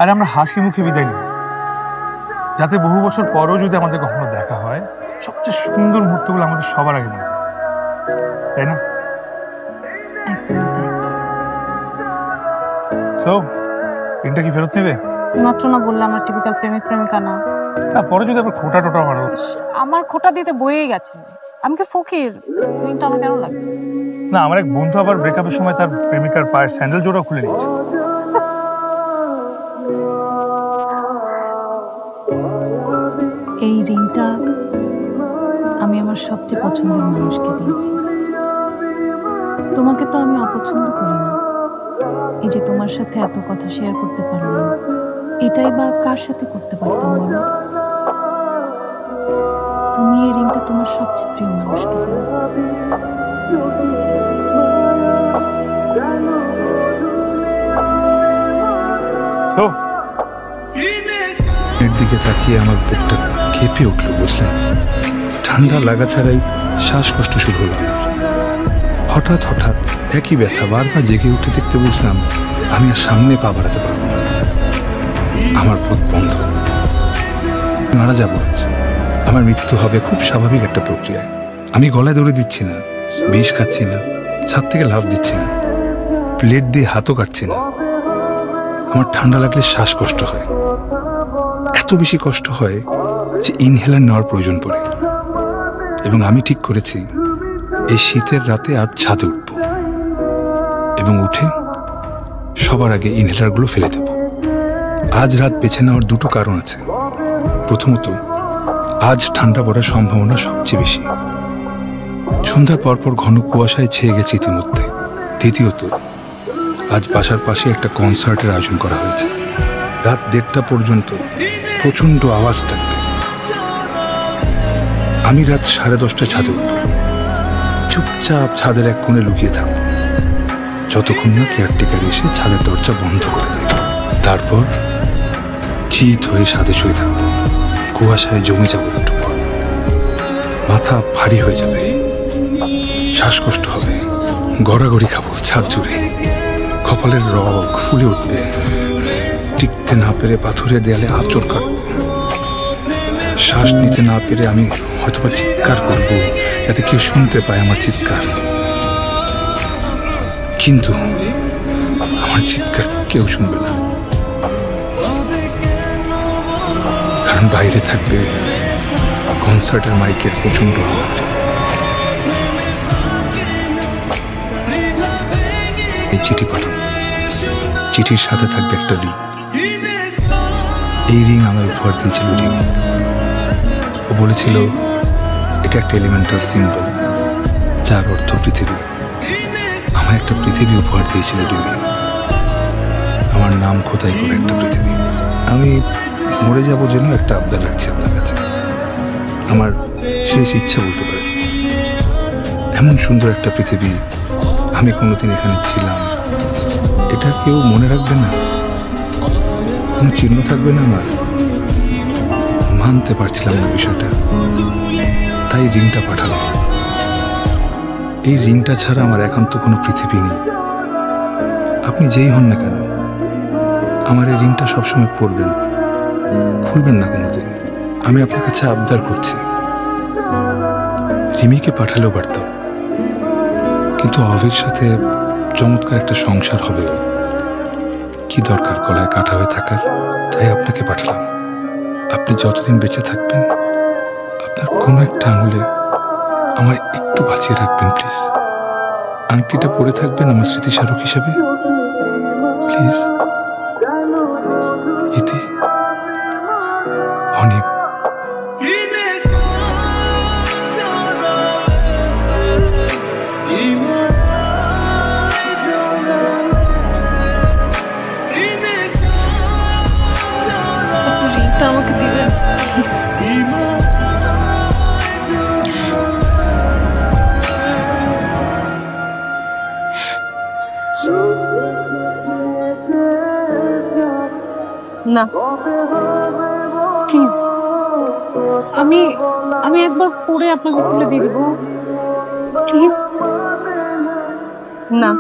আর আমরা হাসি মুখে বিদায় নিই, যাতে বহু বছর পরও যদি আমাদের কখনো দেখা হয়, সবচেয়ে সুন্দর মুহূর্তগুলো আমাদের সবার আগে মনে হয়, তাই না? সো রিংটা কি ফেরত নেবে? মাত্র না বললে আমরা টিপিক্যাল প্রেমিক প্রেমিকা না। পরে যদি আবার খোটা টোটা মারো। আমার খোটা দিতে বইয়ে গেছে, আমি কি ফকির? রিংটা আমার কেন লাগে? না, আমার এক বন্ধু আবার ব্রেকআপের সময় তার প্রেমিকার পায়ের স্যান্ডেল জোড়াও খুলে নিয়েছে। এই রিংটা আমি আমার সবচেয়ে পছন্দের মানুষকে দিয়েছি। তোমাকে তো আমি অপছন্দ করি না। এই যে তোমার সাথে এত কথা শেয়ার করতে পারলাম, এটাই বা কার সাথে করতে পারতাম বলো? তুমি এই রিংটা তোমার সবচেয়ে প্রিয় মানুষকে দিও। এর দিকে তাকিয়ে আমার বুকটা কেঁপে উঠলো, বুঝলেন? ঠান্ডা লাগা ছাড়াই শ্বাসকষ্ট শুরু হলো। হঠাৎ হঠাৎ একই ব্যথা বারবার জেগে উঠে দেখতে বুঝলাম আমি আর সামনে পা বাড়াতে পারবো না। আমার পথ বন্ধ, মারা যাবো আজ। আমার মৃত্যু হবে খুব স্বাভাবিক একটা প্রক্রিয়ায়। আমি গলায় দড়ি দিচ্ছি না, বিষ খাচ্ছি না, ছাদ থেকে লাফ দিচ্ছি না, প্লেট দিয়ে হাতও কাটছি না। আমার ঠান্ডা লাগলে শ্বাসকষ্ট হয়, এত বেশি কষ্ট হয় যে ইনহেলার নেওয়ার প্রয়োজন পড়ে। এবং আমি ঠিক করেছি এই শীতের রাতে আজ ছাদে উঠব এবং উঠে সবার আগে ইনহেলারগুলো ফেলে দেব। আজ রাত বেছে নেওয়ার দুটো কারণ আছে। প্রথমত, আজ ঠান্ডা পড়ার সম্ভাবনা সবচেয়ে বেশি। সন্ধ্যার পরপর ঘন কুয়াশায় ছেয়ে গেছে ইতিমধ্যে। দ্বিতীয়ত, আজ বাসার পাশে একটা কনসার্টের আয়োজন করা হয়েছে। রাত 1:30 পর্যন্ত প্রচন্ড আওয়াজ থাকবে। আমি রাত 10:30টায় ছাদে উঠব, চুপচাপ ছাদের এক কোণে লুকিয়ে থাকব যতক্ষণ না কেয়ারটেকার এসে ছাদের দরজা বন্ধ করে দেয়। তারপর চিত হয়ে ছাদে শুয়ে থাকবো। কুয়াশায় জমে যাবো একটু, মাথা ভারী হয়ে যাবে, শ্বাসকষ্ট হবে, গড়াগড়ি খাবো ছাদ জুড়ে, কপালের রগ ফুলে উঠবে, টিকতে না পেরে পাথুরে দেয়ালে আঁচড় কাটবো, শ্বাস নিতে না পেরে আমি হয়তোবা চিৎকার করবো যাতে কেউ শুনতে পায় আমার চিৎকার। কিন্তু আমার চিৎকার কেউ শুনবে না, কারণ বাইরে থাকবে কনসার্টের মাইকের প্রচন্ড আওয়াজ। এই চিঠি পাঠাবো, চিঠির সাথে থাকবে একটা রিং। এই রিং আমার উপহার দিয়েছিল রিং। ও বলেছিল এটা একটা এলিমেন্টাল সিম্বল, যার অর্থ পৃথিবী। আমার একটা পৃথিবী উপহার দিয়েছিল রিং, আমার নাম খোদাই করে একটা পৃথিবী। আমি মরে যাবো যেন একটা আবদার রাখছি আপনার কাছে, আমার শেষ ইচ্ছা বলতে পারে। এমন সুন্দর একটা পৃথিবী আমি কোনোদিন এখানে ছিলাম, এটা কেউ মনে রাখবে না, কোনো চিহ্ন থাকবে না আমার। মানতে পারছিলাম না বিষয়টা, তাই রিংটা পাঠালাম। এই রিংটা ছাড়া আমার একান্ত কোনো পৃথিবী নেই। আপনি যেই হন না কেন, আমার এই রিংটা সবসময় পরবেন, খুলবেন না কোনোদিন। আমি আপনার কাছে আবদার করছি। রিমিকে পাঠালেও পারতাম, কিন্তু অভির সাথে চমৎকার একটা সংসার হবে, কি দরকার গলায় কাটা হয়ে থাকার। তাই আপনাকে পাঠালাম। আপনি যতদিন বেঁচে থাকবেন আপনার কোনো একটা আঙুলে আমায় একটু বাঁচিয়ে রাখবেন প্লিজ। আংটিটা পরে থাকবেন আমার স্মৃতিস্মারক হিসেবে প্লিজ। ইতি, অনিক। আমাকে দিবেন প্লিজ। না প্লিজ, আমি একবার পরে আপনাকে খুলে দিয়ে দেবো প্লিজ। না।